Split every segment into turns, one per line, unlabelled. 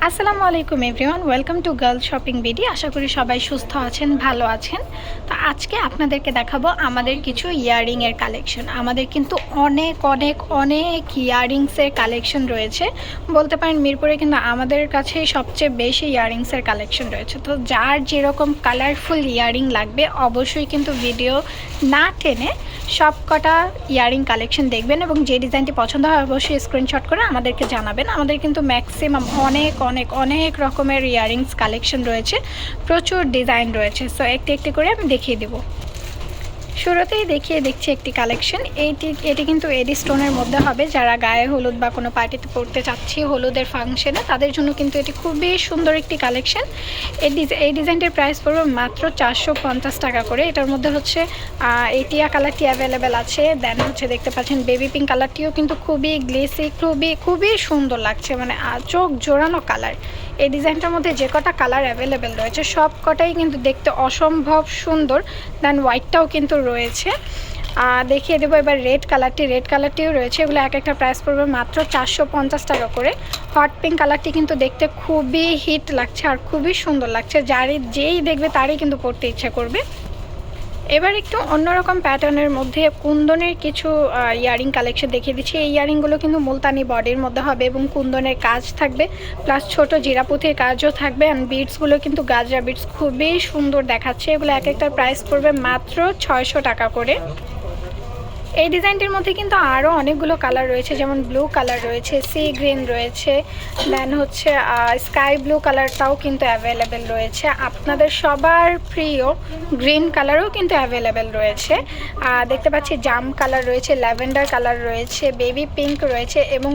আসসালামু আলাইকুম everyone, welcome to girl shopping BD. আশা করি সবাই সুস্থ আছেন, ভালো আছেন। তো আজকে আপনাদেরকে দেখাবো আমাদের কিছু ইয়াররিংয়ের কালেকশন। আমাদের কিন্তু অনেক অনেক অনেক ইয়াররিংসের কালেকশন রয়েছে। বলতে পারেন মিরপুরে কিন্তু আমাদের কাছেই সবচেয়ে বেশি ইয়াররিংসের কালেকশন রয়েছে। তো যার যেরকম কালারফুল ইয়াররিং লাগবে অবশ্যই কিন্তু ভিডিও না টেনে সব কটা ইয়াররিং কালেকশন দেখবেন এবং যে ডিজাইনটি পছন্দ হয় অবশ্যই স্ক্রিনশট করে আমাদেরকে জানাবেন। আমাদের কিন্তু ম্যাক্সিমাম অনেক অনেক অনেক রকমের ইয়াররিংস কালেকশন রয়েছে, প্রচুর ডিজাইন রয়েছে। সো একটি একটি করে আমি দেখিয়ে দেবো। শুরুতেই দেখিয়ে দেখছি একটি কালেকশন। এটি কিন্তু এডি স্টোনের মধ্যে হবে। যারা গায়ে হলুদ বা কোনো পার্টিতে পড়তে চাচ্ছি হলুদের ফাংশনে, তাদের জন্য কিন্তু এটি খুবই সুন্দর একটি কালেকশন। এই ডিজাইনটির প্রাইস পড়বে মাত্র 450 টাকা করে। এটার মধ্যে হচ্ছে এটিয়া কালারটি অ্যাভেলেবেল আছে। দেন হচ্ছে দেখতে পাচ্ছেন বেবি পিঙ্ক কালারটিও কিন্তু খুবই গ্লেসি, খুবই খুবই সুন্দর লাগছে, মানে চোখ জোড়ানো কালার। এই ডিজাইনটার মধ্যে যে কটা কালার অ্যাভেলেবেল রয়েছে সব কটাই কিন্তু দেখতে অসম্ভব সুন্দর। দেন হোয়াইটটাও কিন্তু রয়েছে। দেখিয়ে দেবো এবার রেড কালারটিও রয়েছে। এগুলো এক একটা প্রাইস পড়বে মাত্র 450 টাকা করে। হট পিঙ্ক কালারটি কিন্তু দেখতে খুবই হিট লাগছে আর খুবই সুন্দর লাগছে, যেই দেখবে তারই কিন্তু পরতে ইচ্ছে করবে। এবার একটু অন্যরকম প্যাটার্নের মধ্যে কুন্দনের কিছু ইয়ারিং কালেকশন দেখিয়ে দিচ্ছি। এই ইয়ারিংগুলো কিন্তু মুলতানি বডির মধ্যে হবে এবং কুন্দনের কাজ থাকবে, প্লাস ছোট জিরাপুথির কাজও থাকবে। অ্যান্ড বিটসগুলো কিন্তু গাজরা বিটস, খুবই সুন্দর দেখাচ্ছে। এগুলো এক একটা প্রাইস পড়বে মাত্র 600 টাকা করে। এই ডিজাইনটির মধ্যে কিন্তু আরও অনেকগুলো কালার রয়েছে, যেমন ব্লু কালার রয়েছে, সি গ্রিন রয়েছে, দেন হচ্ছে স্কাই ব্লু কালারটাও কিন্তু অ্যাভেলেবেল রয়েছে। আপনাদের সবার প্রিয় গ্রিন কালারও কিন্তু অ্যাভেলেবেল রয়েছে। দেখতে পাচ্ছি জাম কালার রয়েছে, ল্যাভেন্ডার কালার রয়েছে, বেবি পিঙ্ক রয়েছে এবং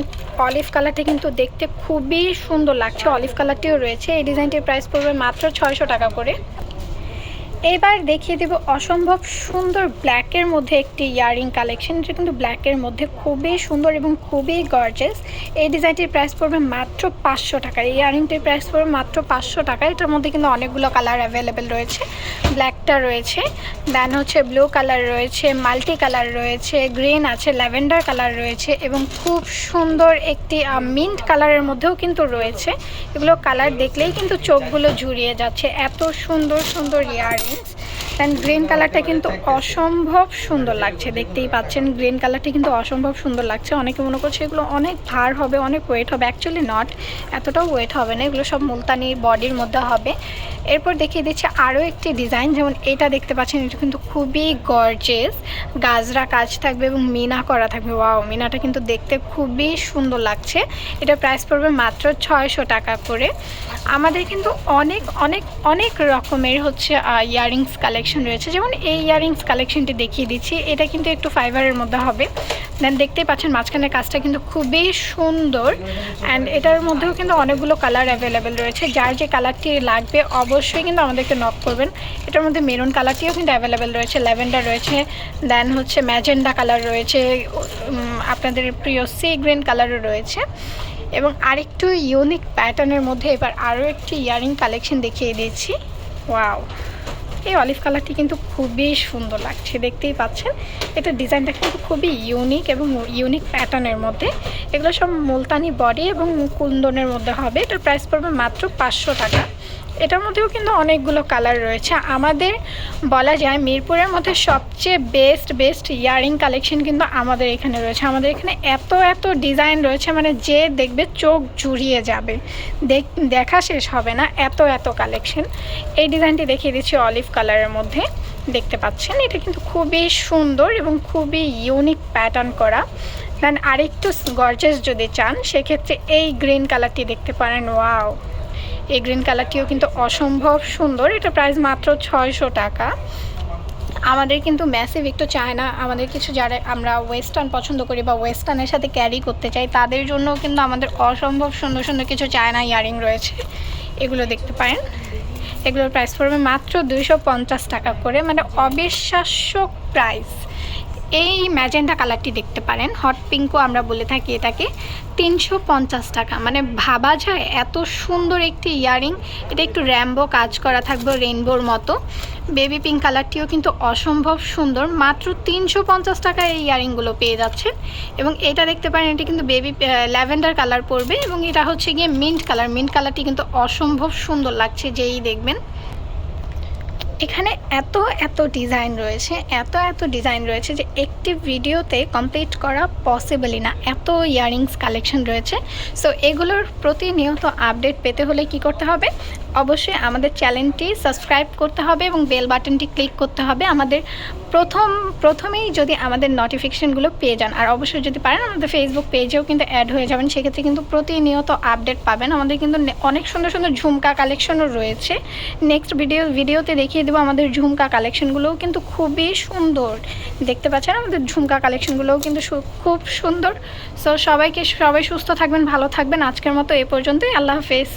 অলিভ কালারটা কিন্তু দেখতে খুবই সুন্দর লাগছে। অলিভ কালারটিও রয়েছে। এই ডিজাইনটির প্রাইস পড়বে মাত্র 600 টাকা করে। এবার দেখিয়ে দেব অসম্ভব সুন্দর ব্ল্যাকের মধ্যে একটি ইয়াররিং কালেকশন। এটা কিন্তু ব্ল্যাকের মধ্যে খুবই সুন্দর এবং খুবই গর্জিয়াস। এই ডিজাইনটির প্রাইস পড়বে মাত্র 500 টাকা। এই ইয়াররিংটির প্রাইস পড়বে মাত্র 500 টাকা। এটার মধ্যে কিন্তু অনেকগুলো কালার অ্যাভেলেবেল রয়েছে। ব্ল্যাকটা রয়েছে, দেন হচ্ছে ব্লু কালার রয়েছে, মাল্টি কালার রয়েছে, গ্রিন আছে, ল্যাভেন্ডার কালার রয়েছে এবং খুব সুন্দর একটি মিন্ট কালারের মধ্যেও কিন্তু রয়েছে। এগুলো কালার দেখলেই কিন্তু চোখগুলো জুড়িয়ে যাচ্ছে, এত সুন্দর সুন্দর ইয়াররিং। দেন গ্রিন কালারটা কিন্তু অসম্ভব সুন্দর লাগছে, দেখতেই পাচ্ছেন গ্রিন কালারটি কিন্তু অসম্ভব সুন্দর লাগছে। অনেকে মনে করছে এগুলো অনেক ভার হবে, অনেক ওয়েট হবে, অ্যাকচুয়ালি নট, এতটাও ওয়েট হবে না। এগুলো সব মুলতানি বডির মধ্যে হবে। এরপর দেখিয়ে দিচ্ছে আরও একটি ডিজাইন, যেমন এটা দেখতে পাচ্ছেন, এটা কিন্তু খুবই গর্জিয়াস, গাজরা কাজ থাকবে এবং মিনা করা থাকবে। ওয়াও, মিনাটা কিন্তু দেখতে খুবই সুন্দর লাগছে। এটা প্রাইস পড়বে মাত্র 600 টাকা করে। আমাদের কিন্তু অনেক অনেক অনেক রকমের হচ্ছে ইয়াররিংস কালেকশন রয়েছে। যেমন এই ইয়াররিংস কালেকশনটি দেখিয়ে দিচ্ছি, এটা কিন্তু একটু ফাইবারের মধ্যে হবে। দেন দেখতেই পাচ্ছেন মাঝখানের কাজটা কিন্তু খুবই সুন্দর। অ্যান্ড এটার মধ্যেও কিন্তু অনেকগুলো কালার অ্যাভেলেবেল রয়েছে। যার যে কালারটি লাগবে অবশ্যই কিন্তু আমাদেরকে নক করবেন। এটার মধ্যে মেরুন কালারটিও কিন্তু অ্যাভেলেবেল রয়েছে, ল্যাভেন্ডার রয়েছে, দেন হচ্ছে ম্যাজেন্ডা কালার রয়েছে, আপনাদের প্রিয় সি গ্রিন কালারও রয়েছে এবং আরেকটু ইউনিক প্যাটার্নের মধ্যে এবার আরও একটি ইয়াররিং কালেকশন দেখিয়ে দিচ্ছি। ওয়াও, এই অলিভ কালারটি কিন্তু খুবই সুন্দর লাগছে, দেখতেই পাচ্ছেন। এটা ডিজাইনটা কিন্তু খুবই ইউনিক এবং ইউনিক প্যাটার্নের মধ্যে। এগুলো সব মুলতানি বডি এবং কুন্দনের মধ্যে হবে। এটার প্রাইস পড়বে মাত্র 500 টাকা। এটার মধ্যেও কিন্তু অনেকগুলো কালার রয়েছে। আমাদের বলা যায় মিরপুরের মধ্যে সবচেয়ে বেস্ট ইয়াররিং কালেকশন কিন্তু আমাদের এখানে রয়েছে। আমাদের এখানে এত এত ডিজাইন রয়েছে, মানে যে দেখবে চোখ জুড়িয়ে যাবে, দেখা শেষ হবে না, এত এত কালেকশন। এই ডিজাইনটি দেখিয়ে দিচ্ছি অলিভ কালারের মধ্যে, দেখতে পাচ্ছেন। এটা কিন্তু খুবই সুন্দর এবং খুবই ইউনিক প্যাটার্ন করা। দেন আরেকটু গর্জিয়াস যদি চান সেক্ষেত্রে এই গ্রিন কালারটি দেখতে পারেন। ওয়াও, এই গ্রিন কালারটিও কিন্তু অসম্ভব সুন্দর। এটা প্রাইস মাত্র 600 টাকা। আমাদের কিন্তু ম্যাসিভ একটু চায় না, আমাদের কিছু যারা আমরা ওয়েস্টার্ন পছন্দ করি বা ওয়েস্টার্নের সাথে ক্যারি করতে চাই তাদের জন্য কিন্তু আমাদের অসম্ভব সুন্দর সুন্দর কিছু চায়না ইয়াররিং রয়েছে। এগুলো দেখতে পারেন। এগুলোর প্রাইস পড়বে মাত্র 250 টাকা করে, মানে অবিশ্বাস্য প্রাইস। এই ম্যাজেন্টা কালারটি দেখতে পারেন, হট পিঙ্কও আমরা বলে থাকি এটাকে। 350 টাকা, মানে ভাবা যায় এত সুন্দর একটি ইয়াররিং। এটা একটু র্যাম্বো কাজ করা থাকবে রেইনবোর মতো। বেবি পিঙ্ক কালারটিও কিন্তু অসম্ভব সুন্দর। মাত্র 350 টাকায় এই ইয়াররিংগুলো পেয়ে যাচ্ছেন। এবং এটা দেখতে পারেন, এটা কিন্তু বেবি ল্যাভেন্ডার কালার পড়বে এবং এটা হচ্ছে গিয়ে মিন্ট কালার। মিন্ট কালারটি কিন্তু অসম্ভব সুন্দর লাগছে যেই দেখবেন। এখানে এত ডিজাইন রয়েছে, এত ডিজাইন রয়েছে যে একটি ভিডিওতে কমপ্লিট করা পসিবলই না, এত ইয়াররিংস কালেকশন রয়েছে। সো এগুলোর প্রতিনিয়ত আপডেট পেতে হলে কি করতে হবে? অবশ্যই আমাদের চ্যানেলটি সাবস্ক্রাইব করতে হবে এবং বেল বাটনটি ক্লিক করতে হবে। আমাদের প্রথমেই যদি আমাদের নোটিফিকেশানগুলো পেয়ে যান, আর অবশ্যই যদি পারেন আমাদের ফেসবুক পেজেও কিন্তু অ্যাড হয়ে যাবেন, সেক্ষেত্রে কিন্তু প্রতিনিয়ত আপডেট পাবেন। আমাদের কিন্তু অনেক সুন্দর সুন্দর ঝুমকা কালেকশনও রয়েছে। নেক্সট ভিডিওতে দেখিয়ে দেবো আমাদের ঝুমকা কালেকশনগুলোও কিন্তু খুবই সুন্দর। দেখতে পাচ্ছেন আমাদের ঝুমকা কালেকশনগুলোও কিন্তু খুব সুন্দর। সো সবাই সুস্থ থাকবেন, ভালো থাকবেন। আজকের মতো এ পর্যন্তই। আল্লাহ হাফেজ।